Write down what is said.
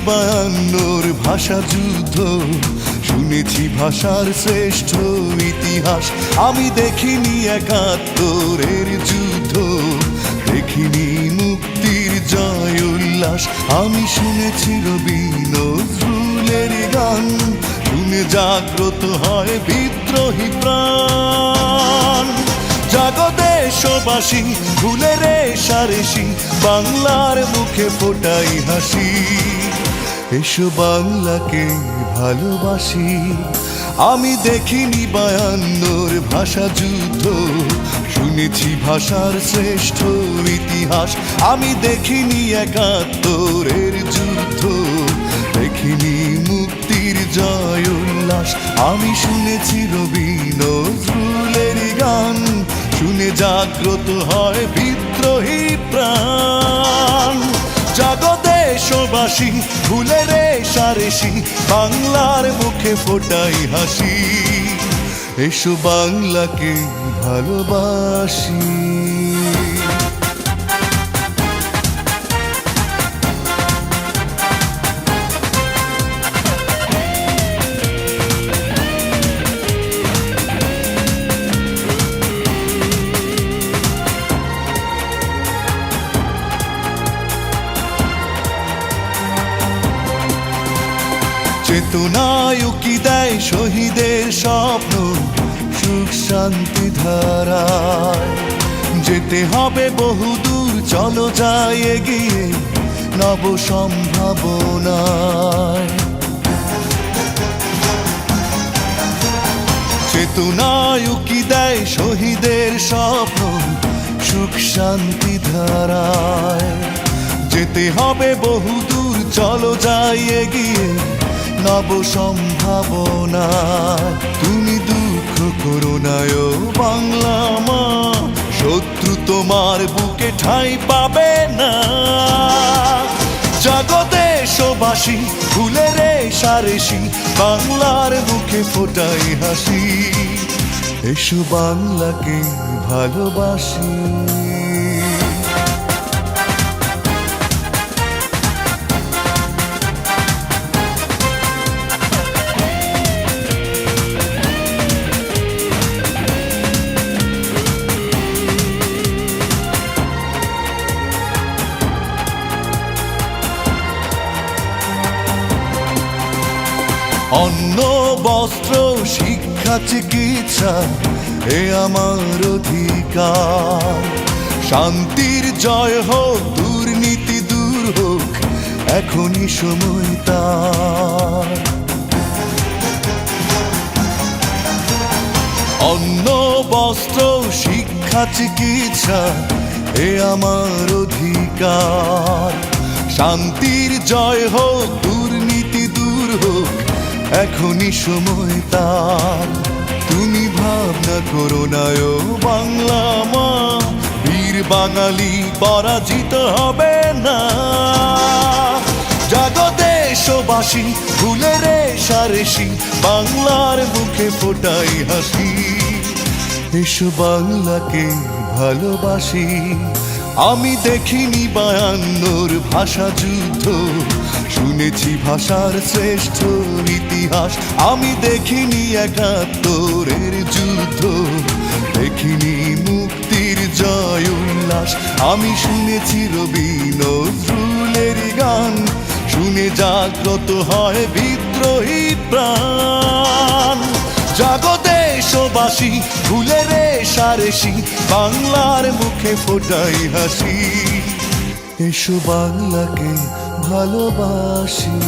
বায়ান্নর ভাষা যুদ্ধ, শুনেছি ভাষার শ্রেষ্ঠ ইতিহাস। আমি দেখিনি একাত্তরের যুদ্ধ, দেখিনি মুক্তির জয় উল্লাস। আমি শুনেছি রবি নজরুলের গান, শুনে জাগ্রত হয় বিদ্রোহী প্রাণ। জাগো দেশবাসী, ভুলে রেশারেশি, বাংলার মুখে ফোটাই হাসি। এসো বাংলাকে ভালোবাসি। আমি দেখিনি বায়ান্নর ভাষা যুদ্ধ, শুনেছি ভাষার শ্রেষ্ঠ ইতিহাস। আমি দেখিনি একাত্তরের যুদ্ধ, দেখিনি মুক্তির জয় উল্লাস। আমি শুনেছি রবি নজরুলের গান, শুনে জাগ্রত হয় বিদ্রোহী প্রাণ। জাগো দেশবাসী, ভুলে রেশারেশি, বাংলার মুখে ফোটাই হাসি। এসো বাংলাকে ভালোবাসি। চেতনায় উকি দেয় শহীদের স্বপ্ন, সুখ শান্তি ধারায়। যেতে হবে বহুদূর, চলো যাই এগিয়ে নব সম্ভাবনায়। চেতনায় উকি দেয় শহীদের স্বপ্ন, সুখ শান্তি ধারায়। যেতে হবে বহুদূর, চলো যাই এগিয়ে নব সম্ভাবনায়। তুমি দুঃখ করো না ও বাংলা মা, শত্রু তোমার বুকে ঠাঁই পাবে না। জাগো দেশবাসী, ভুলে রেশারেশি, বাংলার মুখে ফোটাই হাসি। এসো বাংলাকে ভালোবাসি। অন্ন বস্ত্র শিক্ষা চিকিৎসা এ আমার অধিকার। শান্তির জয় হোক, দুর্নীতি দূর হোক, এখনই সময় তার। অন্ন বস্ত্র শিক্ষা চিকিৎসা এ আমার অধিকার। শান্তির জয় হোক, দুর্নীতি দূর হোক, এখনই সময় তার। তুমি ভাবনা করো না ও বাংলা মা, বীর বাঙালি পরাজিত হবে না। জাগো দেশবাসী, ভুলে রেশারেশি, বাংলার মুখে ফোটাই হাসি। এসো বাংলাকে ভালোবাসি। আমি দেখিনি বায়ান্নর ভাষা যুদ্ধ, শুনেছি ভাষার শ্রেষ্ঠ ইতিহাস। আমি দেখিনি একাত্তরের যুদ্ধ, দেখিনি মুক্তির জয় উল্লাস। আমি শুনেছি রবি নজরুলের গান, শুনে জাগ্রত হয় বিদ্রোহী প্রাণ। জাগো দেশবাসী, ভুলে রেশারেশি, বাংলার মুখে ফোটাই হাসি। এসো বাংলাকে ভালোবাসি।